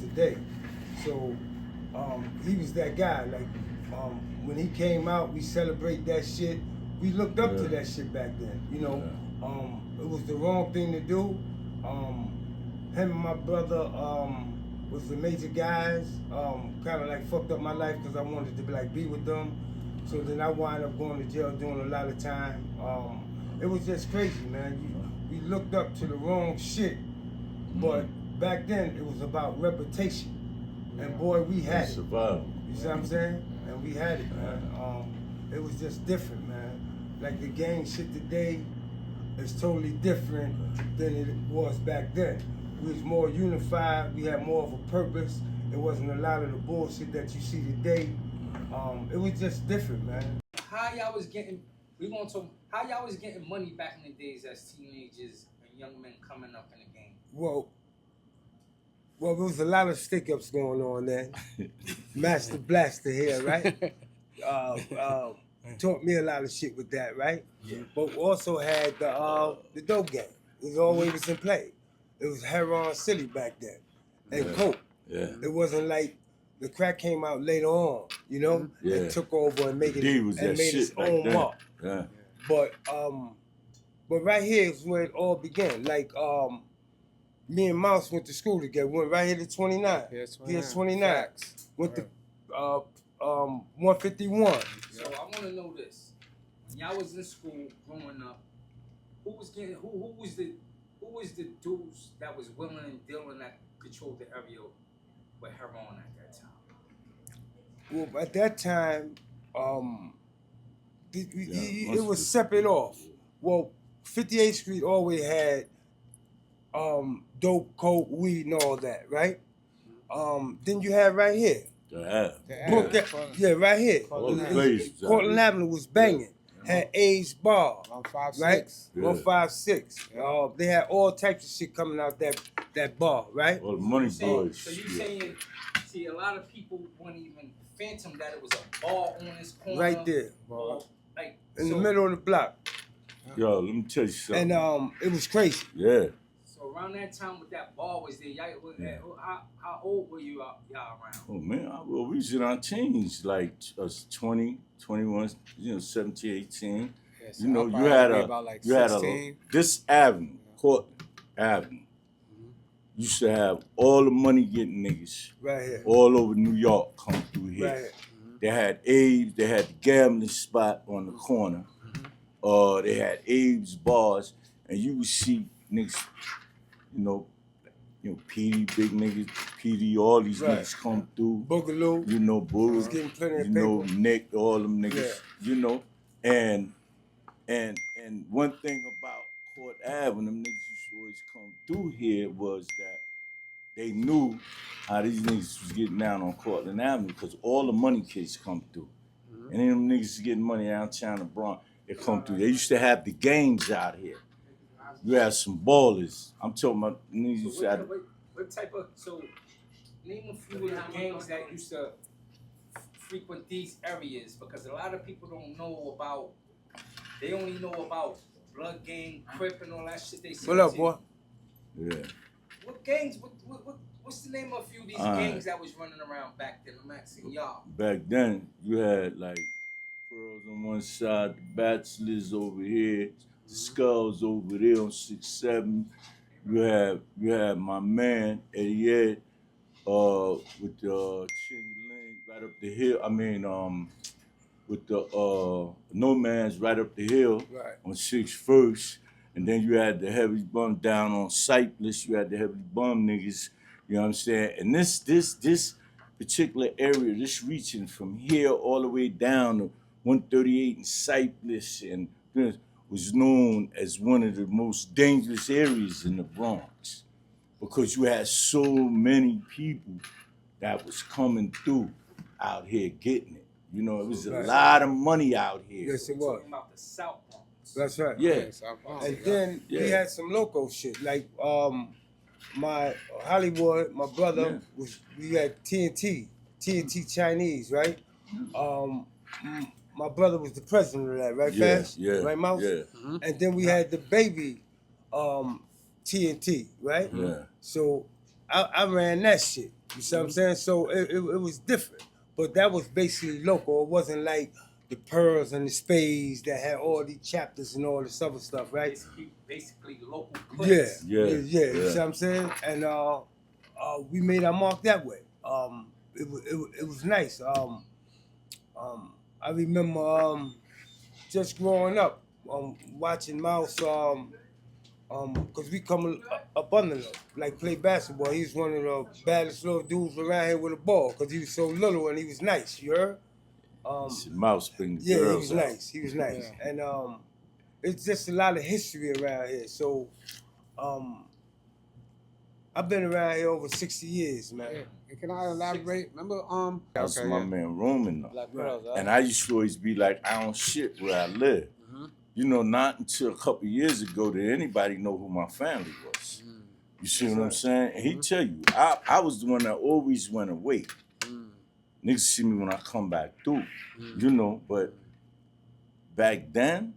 today. So he was that guy. Like when he came out, we celebrate that shit. We looked up to that shit back then. You know, it was the wrong thing to do. Him and my brother was the major guys. Kind of like fucked up my life because I wanted to be with them. So then I wound up going to jail doing a lot of time. It was just crazy, man. We looked up to the wrong shit. But back then, it was about reputation. And boy, we had it. Survival. You see what I'm saying? And we had it, man. It was just different, man. Like the gang shit today is totally different than it was back then. We was more unified. We had more of a purpose. It wasn't a lot of the bullshit that you see today. It was just different, man. How y'all was getting? We gonna talk. How y'all was getting money back in the days as teenagers and young men coming up in the game? Well, there was a lot of stick-ups going on then. Master Blaster here, right? Taught me a lot of shit with that, right? Yeah. But we also had the dope game. It was always in play. It was Heron City back then, and Coke. Yeah. It wasn't like the crack came out later on, you know, and took over and made its own mark. Yeah. But right here is where it all began. Like me and Mouse went to school together. Went right here to 29. Here's 29. Went to 151. So I want to know this: when y'all was in school growing up, who was the dudes that was willing and dealing that controlled the area with heroin at that time? Well, at that time, it was separate off. Well, 58th Street always had dope, coke, weed, and all that, right? Then you had right here. Right here. Cortland Avenue was banging. Had A's Bar, 156. right? 156. They had all types of shit coming out that bar, right? All the money boys. So you saying, see, a lot of people wouldn't even phantom that it was a bar on this corner. Right there. Like in the middle of the block. Yo, let me tell you something. And it was crazy. Yeah. So around that time with that bar was there, how old were y'all around? Oh man, we was in our teens, like 20, 21, 17, 18. Yeah, so you know, you had this avenue, Cortland Avenue, used to have all the money getting niggas right here, all over New York come through here. Right. They had Abe's, they had the gambling spot on the corner. They had Abe's bars, and you would see niggas, you know, PD, big niggas, PD, all these niggas come through. Boogaloo. You know, Boo. Was getting plenty of paper. Nick, all them niggas. You know, and one thing about Court Ave, when them niggas used to always come through here, was that they knew how these niggas was getting down on Cortland Avenue because all the money kids come through. And then them niggas getting money downtown in Bronx, they come through. They used to have the games out here. You had some ballers. I'm talking about niggas used to have. What type of, so name a few of the gangs that used to frequent these areas, because a lot of people don't know about, they only know about Blood Gang, Crip, and all that shit they see. What up, boy? Yeah. What gangs, what's the name of a few of these gangs that was running around back then? I'm asking y'all. Back then, you had like Pearls on one side, the Bachelors over here, the Skulls over there on 6-7. You had my man Eddie Ed, with the Ching Ling right up the hill. I mean, with the No Man's right up the hill on 6th. And then you had the heavy bum down on Cypress. You had the heavy bum niggas. You know what I'm saying? And this particular area, this reaching from here all the way down to 138 and Cypress, and was known as one of the most dangerous areas in the Bronx because you had so many people that was coming through out here getting it. You know, it was a lot of money out here. Yes, it was. Talking about the South Bronx. That's right. Yeah. And then we had some local shit, like my Hollywood, my brother, we had TNT Chinese, right? My brother was the president of that, right, Fast? Yeah. Right, Mouse? Yeah. And then we had the baby TNT, right? Yeah. So I ran that shit. You see what I'm saying? So it was different. But that was basically local. It wasn't like the Pearls and the Spades that had all these chapters and all this other stuff, right? Basically local Yeah, cliques. yeah. You see what I'm saying? And we made our mark that way. It was nice. I remember just growing up, watching Mouse, cause we come up under him, like play basketball. He was one of the baddest little dudes around here with a ball, cause he was so little and he was nice. You heard? Mouse bring the Yeah, girls he was out. nice. He was nice, and it's just a lot of history around here. So, I've been around here over 60 years, man. Yeah. Can I elaborate? Remember, That's my man rooming though. Black Pearls, And I used to always be like, I don't shit where I live. You know, not until a couple years ago did anybody know who my family was. You see what I'm saying? And he tell you, I was the one that always went away. Niggas see me when I come back through, you know, but back then,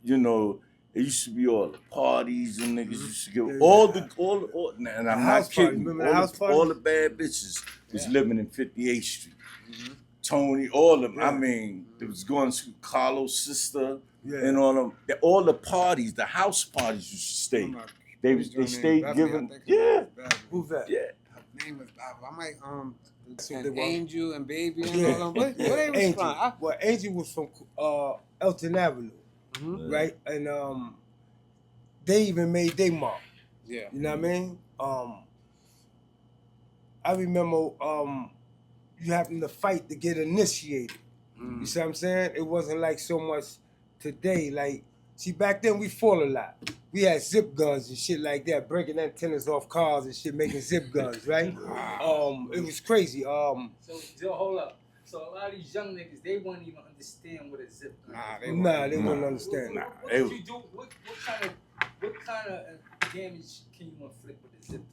you know, it used to be all the parties and niggas used to get all, and I'm not kidding you, all the bad bitches was living in 58th Street. Tony, all of them. I mean, it was going to Carlos' sister and all the parties, the house parties used to stay. They stayed giving, Who's that? yeah. Her name was, I might, they and were. Angel and Baby and all them. Where they was Angel. from? Well, Angel was from Elton Avenue, right? And they even made their mark. Yeah. You know what I mean? I remember you having to fight to get initiated. You see what I'm saying? It wasn't like so much today. Like, see, back then we fought a lot. We had zip guns and shit like that, breaking antennas off cars and shit, making zip guns, right? It was crazy. So hold up. So a lot of these young niggas, they wouldn't even understand what a zip gun is. They wouldn't understand. What did you do? What kind of damage can you inflict with a zip?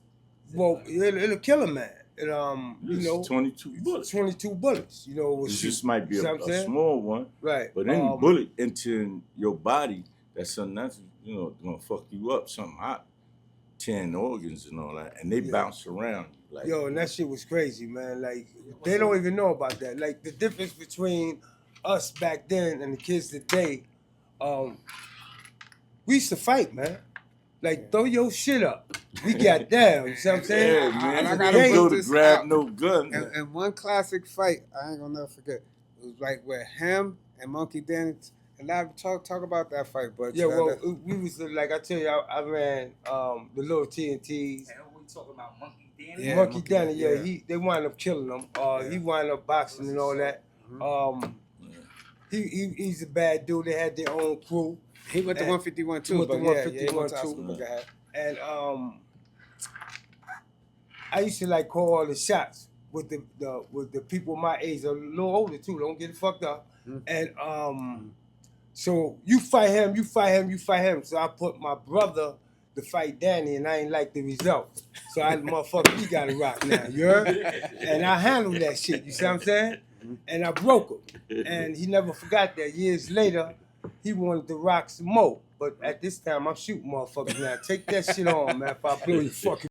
Well, it'll kill a man. You know, 22 bullets. 22 bullets. You know, It just might be a small one, right? But any bullet entering your body, that's something that's, you know, gonna fuck you up. Something hot, 10 organs and all that, and they bounce around. Like, yo, and that shit was crazy, man. Like, they don't even know about that. Like, the difference between us back then and the kids today, we used to fight, man. Like, throw your shit up. We got down, you see what I'm saying? Yeah, man. And I gotta gotta go put to this grab out. no gun. And one classic fight, I ain't gonna never forget. It was like where him and Monkey Danny, and I talk about that fight, but yeah, well, we was like I tell you, I ran the little TNTs. And we talking about Monkey Danny. Yeah, Monkey Monkey Danny, Danny, they wound up killing him. He wound up boxing and all that. He's a bad dude. They had their own crew. he went to 151 too. He went to but 151 too. And I used to like call all the shots with the people my age, a little older too. Don't get it fucked up. And so you fight him, you fight him, you fight him. So I put my brother to fight Danny, and I ain't like the result. So I motherfucker, he got to rock now, you heard? And I handled that shit. You see what I'm saying? And I broke him, and he never forgot that. Years later, he wanted to rock some more. But at this time, I'm shooting motherfuckers now. Take that shit on, man, if I blow your fucking